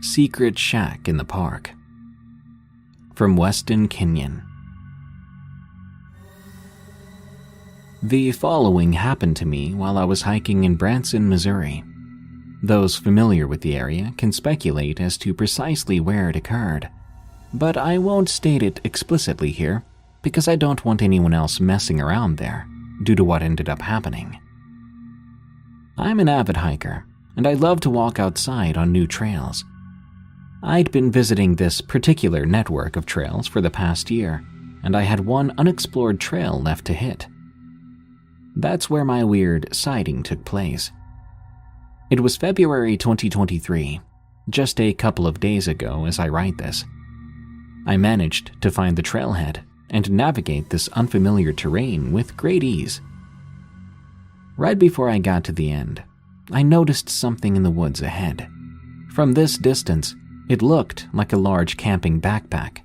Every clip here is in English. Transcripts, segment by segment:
Secret Shack in the Park. From Weston Kenyon. The following happened to me while I was hiking in Branson, Missouri. Those familiar with the area can speculate as to precisely where it occurred, but I won't state it explicitly here because I don't want anyone else messing around there due to what ended up happening. I'm an avid hiker, and I love to walk outside on new trails. I'd been visiting this particular network of trails for the past year, and I had one unexplored trail left to hit. That's where my weird sighting took place. It was February 2023, just a couple of days ago as I write this. I managed to find the trailhead and navigate this unfamiliar terrain with great ease. Right before I got to the end, I noticed something in the woods ahead. From this distance, it looked like a large camping backpack.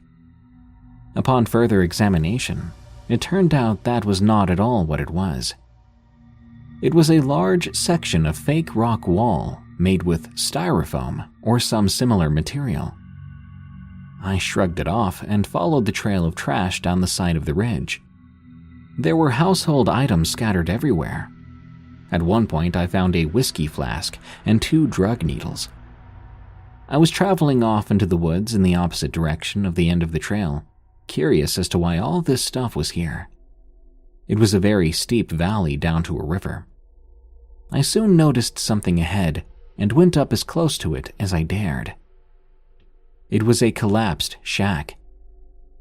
Upon further examination, it turned out that was not at all what it was. It was a large section of fake rock wall made with styrofoam or some similar material. I shrugged it off and followed the trail of trash down the side of the ridge. There were household items scattered everywhere. At one point, I found a whiskey flask and 2 drug needles. I was traveling off into the woods in the opposite direction of the end of the trail, curious as to why all this stuff was here. It was a very steep valley down to a river. I soon noticed something ahead and went up as close to it as I dared. It was a collapsed shack.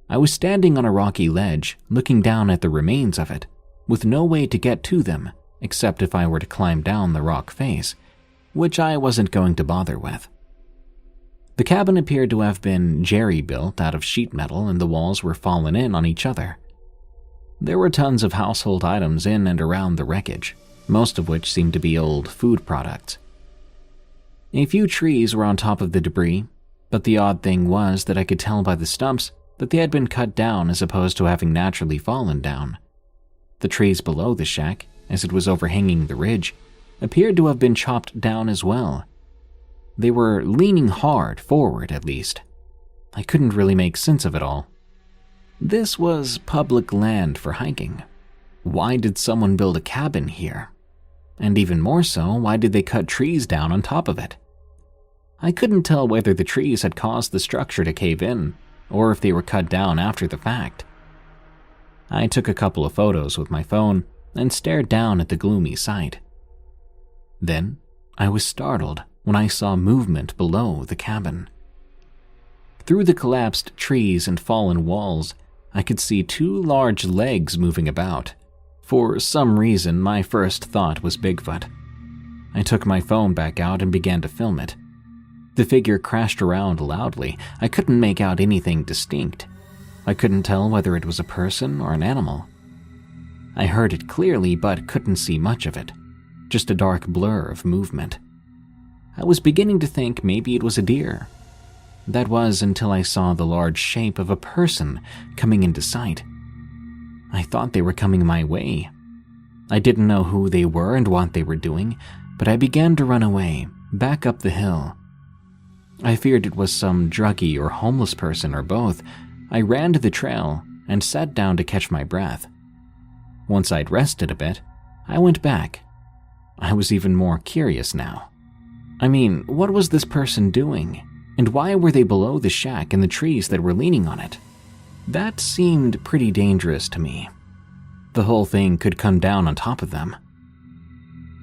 I was standing on a rocky ledge, looking down at the remains of it, with no way to get to them except if I were to climb down the rock face, which I wasn't going to bother with. The cabin appeared to have been jerry-built out of sheet metal and the walls were fallen in on each other. There were tons of household items in and around the wreckage, most of which seemed to be old food products. A few trees were on top of the debris, but the odd thing was that I could tell by the stumps that they had been cut down as opposed to having naturally fallen down. The trees below the shack, as it was overhanging the ridge, appeared to have been chopped down as well. They were leaning hard forward, at least. I couldn't really make sense of it all. This was public land for hiking. Why did someone build a cabin here? And even more so, why did they cut trees down on top of it? I couldn't tell whether the trees had caused the structure to cave in, or if they were cut down after the fact. I took a couple of photos with my phone and stared down at the gloomy sight. Then, I was startled when I saw movement below the cabin. Through the collapsed trees and fallen walls, I could see 2 large legs moving about. For some reason, my first thought was Bigfoot. I took my phone back out and began to film it. The figure crashed around loudly. I couldn't make out anything distinct. I couldn't tell whether it was a person or an animal. I heard it clearly but couldn't see much of it, just a dark blur of movement. I was beginning to think maybe it was a deer. That was until I saw the large shape of a person coming into sight. I thought they were coming my way. I didn't know who they were and what they were doing, but I began to run away, back up the hill. I feared it was some druggie or homeless person or both. I ran to the trail and sat down to catch my breath. Once I'd rested a bit, I went back. I was even more curious now. I mean, what was this person doing? And why were they below the shack and the trees that were leaning on it? That seemed pretty dangerous to me. The whole thing could come down on top of them.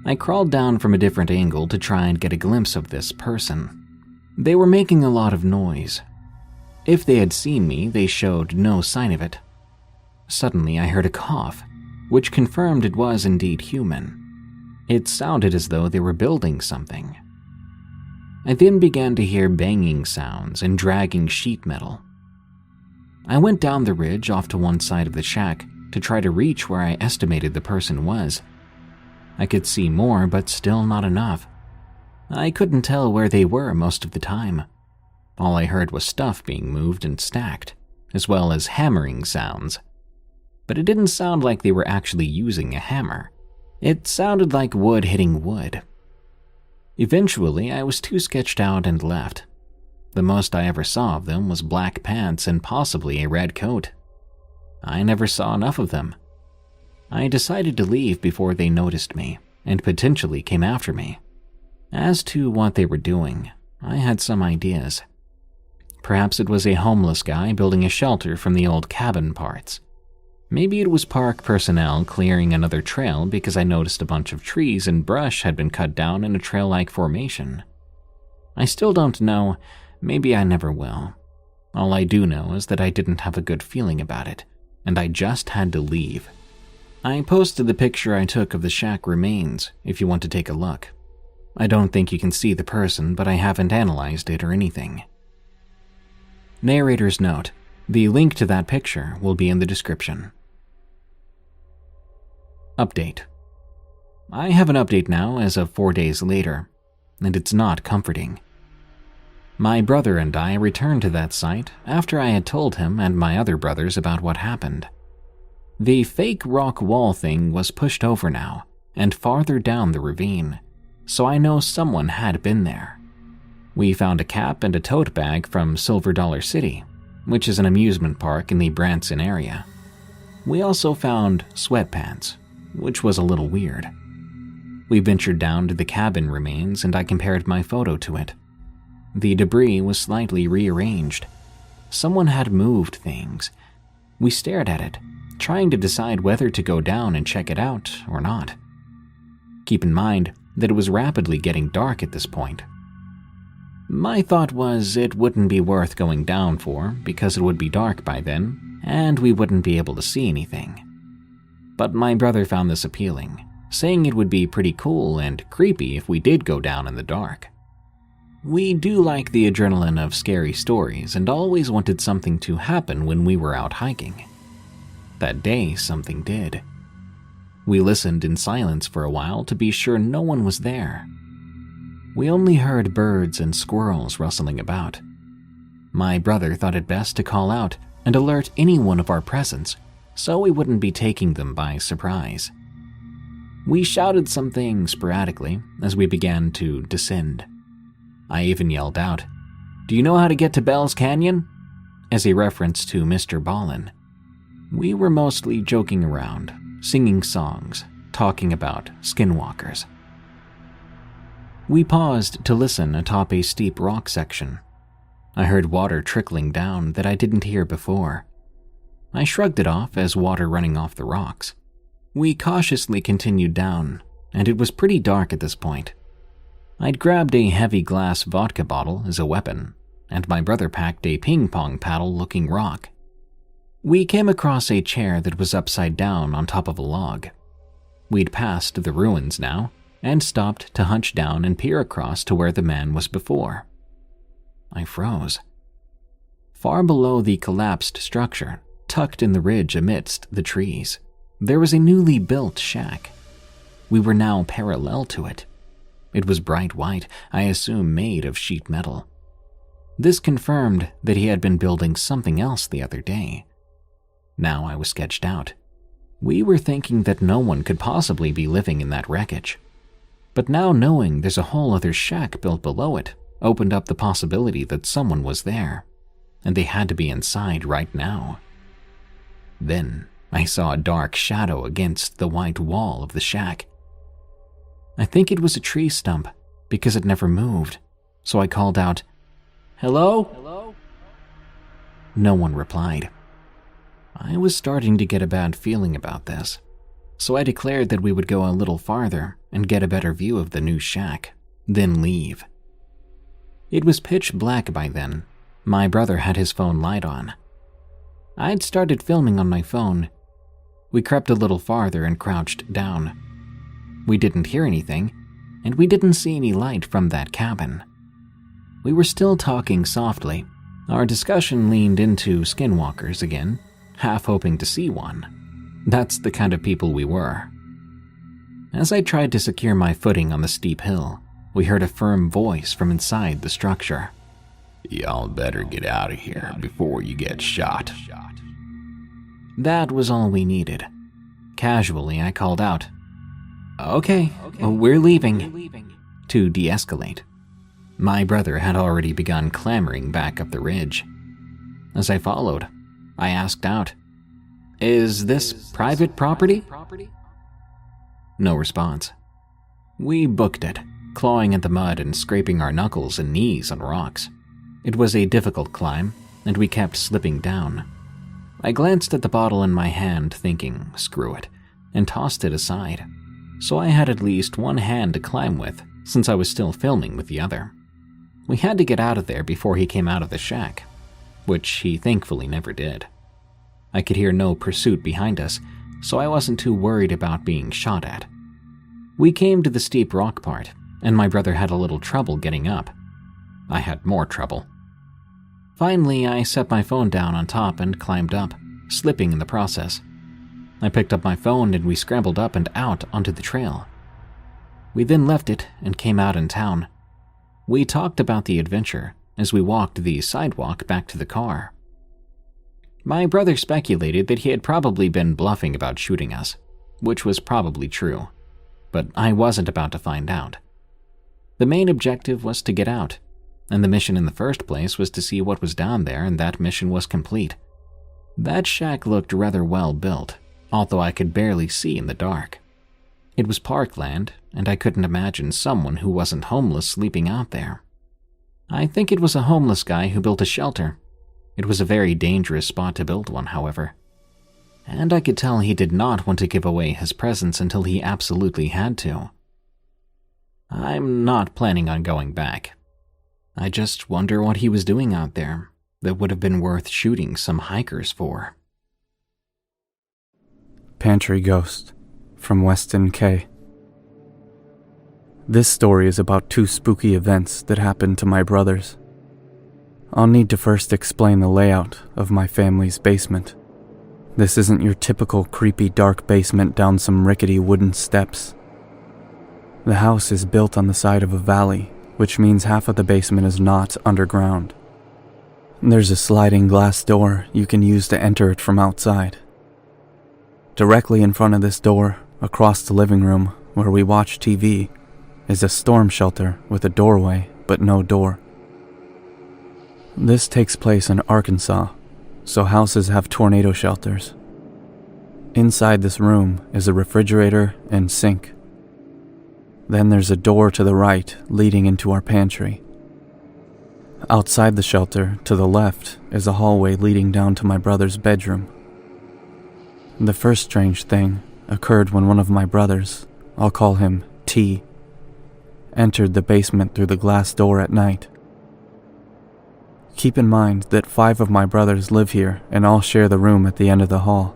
I crawled down from a different angle to try and get a glimpse of this person. They were making a lot of noise. If they had seen me, they showed no sign of it. Suddenly, I heard a cough, which confirmed it was indeed human. It sounded as though they were building something. I then began to hear banging sounds and dragging sheet metal. I went down the ridge off to one side of the shack to try to reach where I estimated the person was. I could see more, but still not enough. I couldn't tell where they were most of the time. All I heard was stuff being moved and stacked, as well as hammering sounds. But it didn't sound like they were actually using a hammer. It sounded like wood hitting wood. Eventually, I was too sketched out and left. The most I ever saw of them was black pants and possibly a red coat. I never saw enough of them. I decided to leave before they noticed me and potentially came after me. As to what they were doing, I had some ideas. Perhaps it was a homeless guy building a shelter from the old cabin parts. Maybe it was park personnel clearing another trail because I noticed a bunch of trees and brush had been cut down in a trail-like formation. I still don't know. Maybe I never will. All I do know is that I didn't have a good feeling about it, and I just had to leave. I posted the picture I took of the shack remains if you want to take a look. I don't think you can see the person, but I haven't analyzed it or anything. Narrator's note: the link to that picture will be in the description. Update. I have an update now as of 4 days later, and it's not comforting. My brother and I returned to that site after I had told him and my other brothers about what happened. The fake rock wall thing was pushed over now and farther down the ravine, so I know someone had been there. We found a cap and a tote bag from Silver Dollar City, which is an amusement park in the Branson area. We also found sweatpants, which was a little weird. We ventured down to the cabin remains and I compared my photo to it. The debris was slightly rearranged. Someone had moved things. We stared at it, trying to decide whether to go down and check it out or not. Keep in mind that it was rapidly getting dark at this point. My thought was it wouldn't be worth going down for because it would be dark by then and we wouldn't be able to see anything. But my brother found this appealing, saying it would be pretty cool and creepy if we did go down in the dark. We do like the adrenaline of scary stories and always wanted something to happen when we were out hiking. That day, something did. We listened in silence for a while to be sure no one was there. We only heard birds and squirrels rustling about. My brother thought it best to call out and alert anyone of our presence so we wouldn't be taking them by surprise. We shouted something sporadically as we began to descend. I even yelled out, "Do you know how to get to Bell's Canyon?" as a reference to Mr. Ballin. We were mostly joking around, singing songs, talking about skinwalkers. We paused to listen atop a steep rock section. I heard water trickling down that I didn't hear before. I shrugged it off as water running off the rocks. We cautiously continued down, and it was pretty dark at this point. I'd grabbed a heavy glass vodka bottle as a weapon, and my brother packed a ping-pong paddle-looking rock. We came across a chair that was upside down on top of a log. We'd passed the ruins now, and stopped to hunch down and peer across to where the man was before. I froze. Far below the collapsed structure, tucked in the ridge amidst the trees, there was a newly built shack. We were now parallel to it. It was bright white, I assume made of sheet metal. This confirmed that he had been building something else the other day. Now I was sketched out. We were thinking that no one could possibly be living in that wreckage. But now knowing there's a whole other shack built below it opened up the possibility that someone was there, and they had to be inside right now. Then I saw a dark shadow against the white wall of the shack. I think it was a tree stump because it never moved, so I called out, "Hello?" "Hello?" No one replied. I was starting to get a bad feeling about this, so I declared that we would go a little farther and get a better view of the new shack, then leave. It was pitch black by then. My brother had his phone light on. I'd started filming on my phone. We crept a little farther and crouched down. We didn't hear anything, and we didn't see any light from that cabin. We were still talking softly. Our discussion leaned into skinwalkers again, half hoping to see one. That's the kind of people we were. As I tried to secure my footing on the steep hill, we heard a firm voice from inside the structure. "Y'all better get out of here before you get shot." That was all we needed. Casually, I called out, Okay, we're leaving, to de-escalate. My brother had already begun clambering back up the ridge. As I followed, I asked out, "Is this private property?" No response. We booked it, clawing at the mud and scraping our knuckles and knees on rocks. It was a difficult climb, and we kept slipping down. I glanced at the bottle in my hand, thinking, screw it, and tossed it aside, so I had at least one hand to climb with, since I was still filming with the other. We had to get out of there before he came out of the shack, which he thankfully never did. I could hear no pursuit behind us, so I wasn't too worried about being shot at. We came to the steep rock part, and my brother had a little trouble getting up. I had more trouble. Finally, I set my phone down on top and climbed up, slipping in the process. I picked up my phone and we scrambled up and out onto the trail. We then left it and came out in town. We talked about the adventure as we walked the sidewalk back to the car. My brother speculated that he had probably been bluffing about shooting us, which was probably true, but I wasn't about to find out. The main objective was to get out, and the mission in the first place was to see what was down there, and that mission was complete. That shack looked rather well built, although I could barely see in the dark. It was parkland, and I couldn't imagine someone who wasn't homeless sleeping out there. I think it was a homeless guy who built a shelter. It was a very dangerous spot to build one, however. And I could tell he did not want to give away his presence until he absolutely had to. I'm not planning on going back. I just wonder what he was doing out there that would have been worth shooting some hikers for. Pantry Ghost from Weston K. This story is about two spooky events that happened to my brothers. I'll need to first explain the layout of my family's basement. This isn't your typical creepy dark basement down some rickety wooden steps. The house is built on the side of a valley, which means half of the basement is not underground. There's a sliding glass door you can use to enter it from outside. Directly in front of this door, across the living room where we watch TV, is a storm shelter with a doorway but no door. This takes place in Arkansas, so houses have tornado shelters. Inside this room is a refrigerator and sink. Then there's a door to the right leading into our pantry. Outside the shelter, to the left, is a hallway leading down to my brother's bedroom. The first strange thing occurred when one of my brothers, I'll call him T, entered the basement through the glass door at night. Keep in mind that 5 of my brothers live here and all share the room at the end of the hall.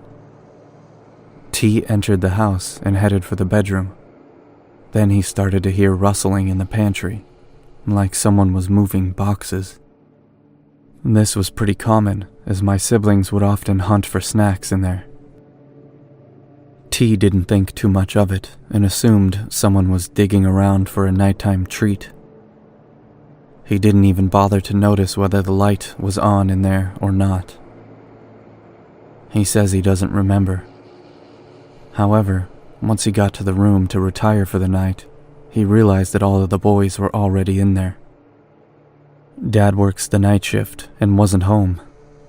T entered the house and headed for the bedroom. Then he started to hear rustling in the pantry, like someone was moving boxes. This was pretty common, as my siblings would often hunt for snacks in there. T didn't think too much of it and assumed someone was digging around for a nighttime treat. He didn't even bother to notice whether the light was on in there or not. He says he doesn't remember. However, once he got to the room to retire for the night, he realized that all of the boys were already in there. Dad works the night shift and wasn't home,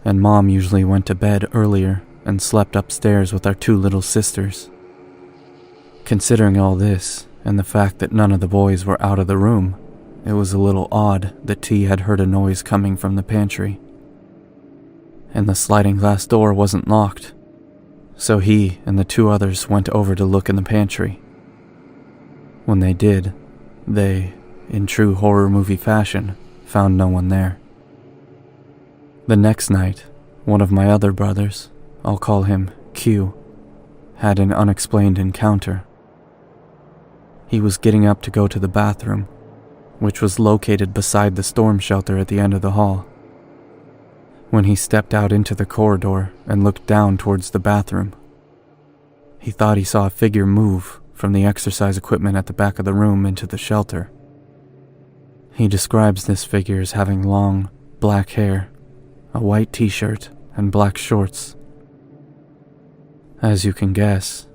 and Mom usually went to bed earlier and slept upstairs with our 2 little sisters. Considering all this, and the fact that none of the boys were out of the room, it was a little odd that T had heard a noise coming from the pantry. And the sliding glass door wasn't locked, so he and the 2 others went over to look in the pantry. When they did, they, in true horror movie fashion, found no one there. The next night, one of my other brothers, I'll call him Q, had an unexplained encounter. He was getting up to go to the bathroom, which was located beside the storm shelter at the end of the hall. When he stepped out into the corridor and looked down towards the bathroom, he thought he saw a figure move from the exercise equipment at the back of the room into the shelter. He describes this figure as having long, black hair, a white t-shirt, and black shorts. As you can guess,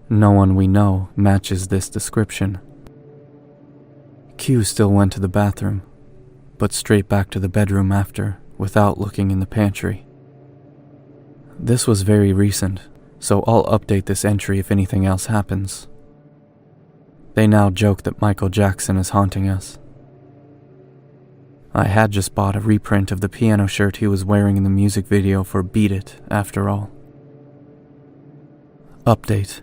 no one we know matches this description. Q still went to the bathroom, but straight back to the bedroom after, without looking in the pantry. This was very recent, so I'll update this entry if anything else happens. They now joke that Michael Jackson is haunting us. I had just bought a reprint of the piano shirt he was wearing in the music video for Beat It, after all. Update.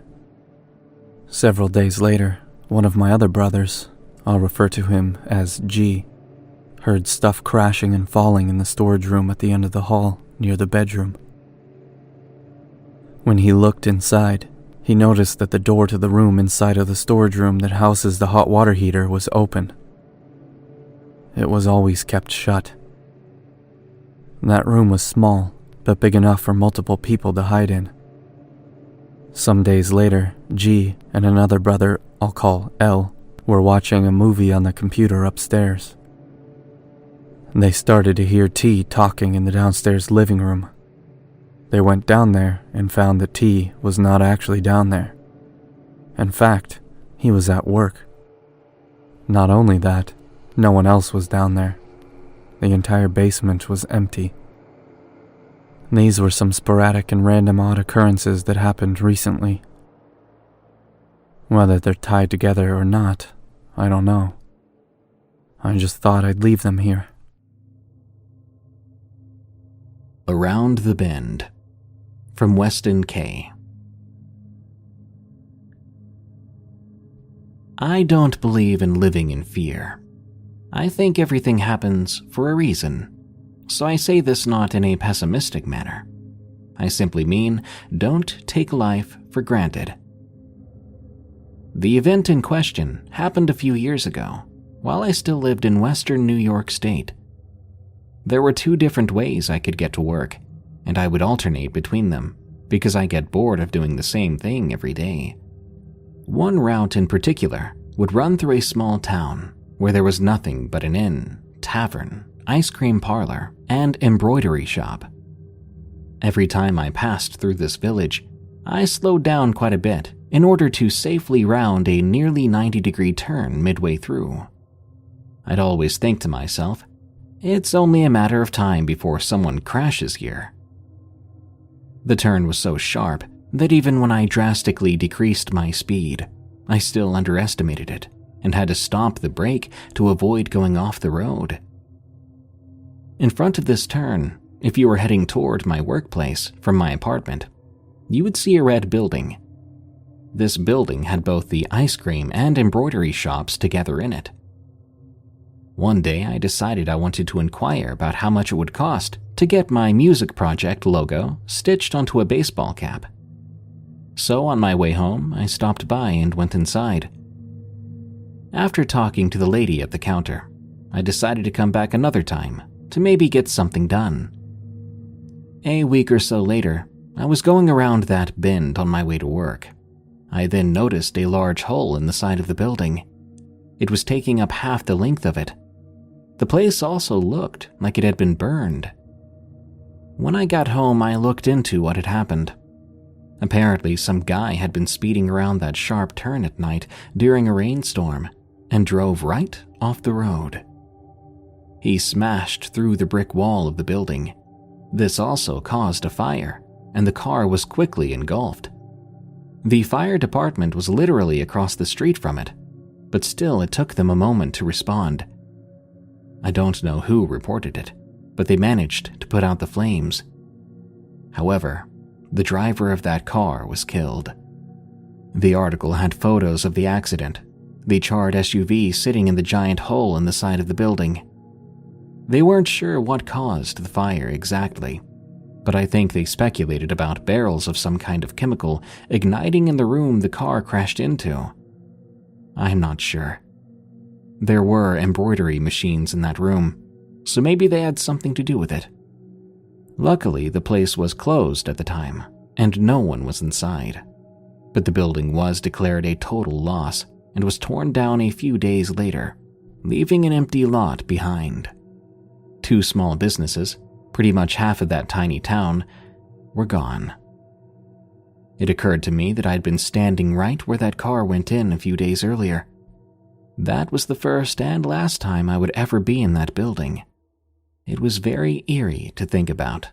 Several days later, one of my other brothers, I'll refer to him as G, heard stuff crashing and falling in the storage room at the end of the hall near the bedroom. When he looked inside, he noticed that the door to the room inside of the storage room that houses the hot water heater was open. It was always kept shut. That room was small, but big enough for multiple people to hide in. Some days later, G and another brother I'll call L were watching a movie on the computer upstairs. They started to hear T talking in the downstairs living room. They went down there and found that T was not actually down there. In fact, he was at work. Not only that, no one else was down there. The entire basement was empty. These were some sporadic and random odd occurrences that happened recently. Whether they're tied together or not, I don't know. I just thought I'd leave them here. Around the Bend, from Weston K. I don't believe in living in fear. I think everything happens for a reason, so I say this not in a pessimistic manner. I simply mean, don't take life for granted. The event in question happened a few years ago, while I still lived in western New York State. There were 2 different ways I could get to work, and I would alternate between them, because I get bored of doing the same thing every day. One route in particular would run through a small town where there was nothing but an inn, tavern, ice cream parlor, and embroidery shop. Every time I passed through this village, I slowed down quite a bit in order to safely round a nearly 90-degree turn midway through. I'd always think to myself, it's only a matter of time before someone crashes here. The turn was so sharp that even when I drastically decreased my speed, I still underestimated it and had to stomp the brake to avoid going off the road. In front of this turn, if you were heading toward my workplace from my apartment, you would see a red building. This building had both the ice cream and embroidery shops together in it. One day I decided I wanted to inquire about how much it would cost to get my music project logo stitched onto a baseball cap. So on my way home, I stopped by and went inside. After talking to the lady at the counter, I decided to come back another time to maybe get something done. A week or so later, I was going around that bend on my way to work. I then noticed a large hole in the side of the building. It was taking up half the length of it. The place also looked like it had been burned. When I got home, I looked into what had happened. Apparently, some guy had been speeding around that sharp turn at night during a rainstorm and drove right off the road. He smashed through the brick wall of the building. This also caused a fire, and the car was quickly engulfed. The fire department was literally across the street from it, but still it took them a moment to respond. I don't know who reported it, but they managed to put out the flames. However, the driver of that car was killed. The article had photos of the accident, the charred SUV sitting in the giant hole in the side of the building. They weren't sure what caused the fire exactly, but I think they speculated about barrels of some kind of chemical igniting in the room the car crashed into. I'm not sure. There were embroidery machines in that room, so maybe they had something to do with it. Luckily, the place was closed at the time, and no one was inside. But the building was declared a total loss and was torn down a few days later, leaving an empty lot behind. 2 small businesses, pretty much half of that tiny town, were gone. It occurred to me that I'd been standing right where that car went in a few days earlier. That was the first and last time I would ever be in that building. It was very eerie to think about.